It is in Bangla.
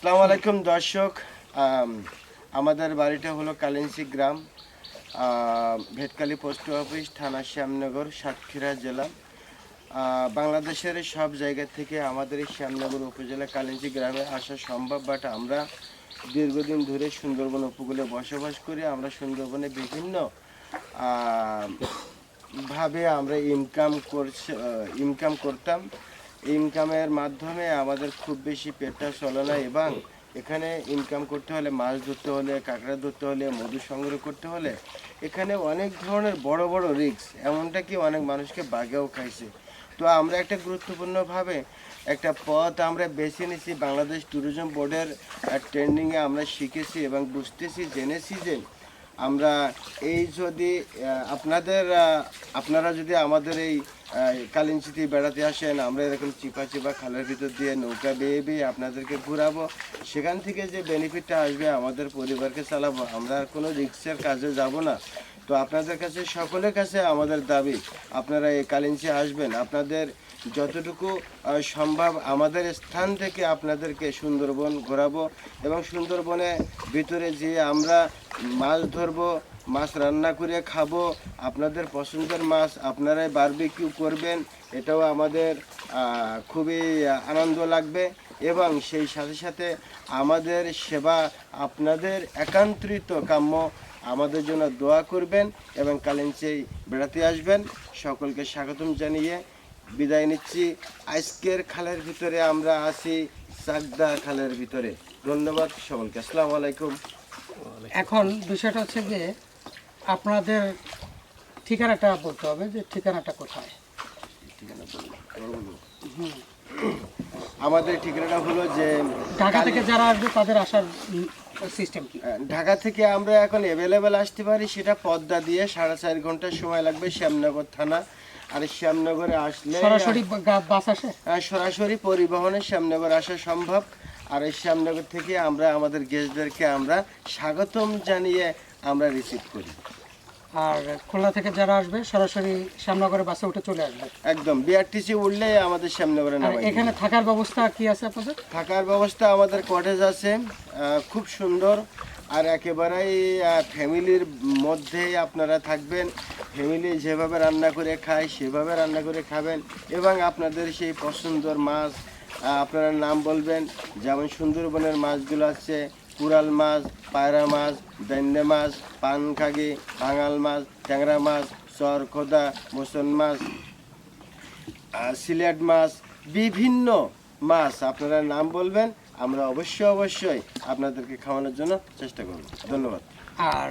আসসালামু আলাইকুম দর্শক, আমাদের বাড়িটা হলো কালিঞ্চি গ্রাম, ভেটকালি পোস্ট অফিস, থানা শ্যামনগর, সাতক্ষীরা জেলা। বাংলাদেশের সব জায়গা থেকে আমাদের এই শ্যামনগর উপজেলা কালিঞ্চি গ্রামে আসা সম্ভব, বাট আমরা দীর্ঘদিন ধরে সুন্দরবন উপকূলে বসবাস করি। আমরা সুন্দরবনে বিভিন্ন ভাবে আমরা ইনকাম করতাম। ইনকামের মাধ্যমে আমাদের খুব বেশি পেটটা চলে না, এবং এখানে ইনকাম করতে হলে, মাছ ধরতে হলে, কাঁকড়া ধরতে হলে, মধু সংগ্রহ করতে হলে এখানে অনেক ধরনের বড় বড় রিস্ক, এমনটা কি অনেক মানুষকে বাগেও খাইছে। তো আমরা একটা গুরুত্বপূর্ণভাবে একটা পথ আমরা বেছে নিয়েছি। বাংলাদেশ ট্যুরিজম বোর্ডের ট্রেনিংয়ে আমরা শিখেছি এবং বুঝতেছি, জেনেছি যে আমরা এই যদি আপনারা যদি আমাদের এই কালিঞ্চিতে বেড়াতে আসেন, আমরা এরকম চিপা চিপা খালের ভিতর দিয়ে নৌকা বেয়ে বেয়ে আপনাদেরকে ঘুরাবো। সেখান থেকে যে বেনিফিটটা আসবে, আমাদের পরিবারকে চালাবো, আমরা আর কোনো রিক্সের কাজে যাব না। তো আপনাদের কাছে, সকলের কাছে আমাদের দাবি, আপনারা এই কালিঞ্চি আসবেন, আপনাদের যতটুকু সম্ভব আমাদের স্থান থেকে আপনাদেরকে সুন্দরবন ঘোরাবো, এবং সুন্দরবনে ভিতরে যে আমরা মাছ ধরবো, মাছ রান্না করে খাবো, আপনাদের পছন্দের মাছ আপনারাই বারবিকিউ করবেন, এটাও আমাদের খুবই আনন্দ লাগবে। এবং সেই সাথে সাথে আমাদের সেবা আপনাদের একান্তরিত কাম্য, আমাদের জন্য দোয়া করবেন এবং কালিঞ্চি বেড়াতে আসবেন। সকলকে স্বাগতম জানিয়ে বিদায় নিচ্ছি। আজকের খালের ভিতরে আমরা আছি চাকদা খালের ভিতরে। ধন্যবাদ সকলকে, আসসালামু আলাইকুম। এখন বিষয়টা হচ্ছে যে আপনাদের ঠিকানাটা বলতে হবে, যে ঠিকানাটা কোথায়। ঠিকানা বলবো। আমাদের ঠিকানাটা হলো যে ঢাকা থেকে যারা আসবে তাদের আসার সিস্টেম কি? ঢাকা থেকে আমরা এখন অ্যাভেলেবেল আসতে পারি, সেটা পদ্মা দিয়ে 4.5 ঘন্টা সময় লাগবে, শ্যামনগর থানা। আর শ্যামনগরে আসলে সরাসরি বাস আসে? সরাসরি পরিবহনে শ্যামনগর আসা সম্ভব। আর এই শ্যামনগর থেকে আমরা আমাদের গেস্টদেরকে আমরা স্বাগতম জানিয়ে আমরা রিসিভ করি। আর খুলনা থেকে যারা আসবে সরাসরি শ্যামনগরে বাসে উঠে চলে আসবে? একদম, বিআরটিসি উঠলেই আমাদের শ্যামনগরে নামাই। এখানে থাকার ব্যবস্থা কি আছে আপনাদের? থাকার ব্যবস্থা আমাদের কটেজ আছে, খুব সুন্দর। আর একেবারেই ফ্যামিলির মধ্যেই আপনারা থাকবেন। ফ্যামিলি যেভাবে রান্না করে খায় সেভাবে রান্না করে খাবেন, এবং আপনাদের সেই পছন্দের মাছ আপনারা নাম বলবেন। যেমন সুন্দরবনের মাছগুলো আছে কুরাল মাছ, পায়রা মাছ, বেন্ডে মাছ, পানখাগি, ভাঙাল মাছ, ট্যাংরা মাছ, চরখোদা, মোসন মাছ, সিলেট মাছ, বিভিন্ন মাছ আপনারা নাম বলবেন, আমরা অবশ্যই আপনাদেরকে খাওয়ানোর জন্য চেষ্টা করব। ধন্যবাদ। আর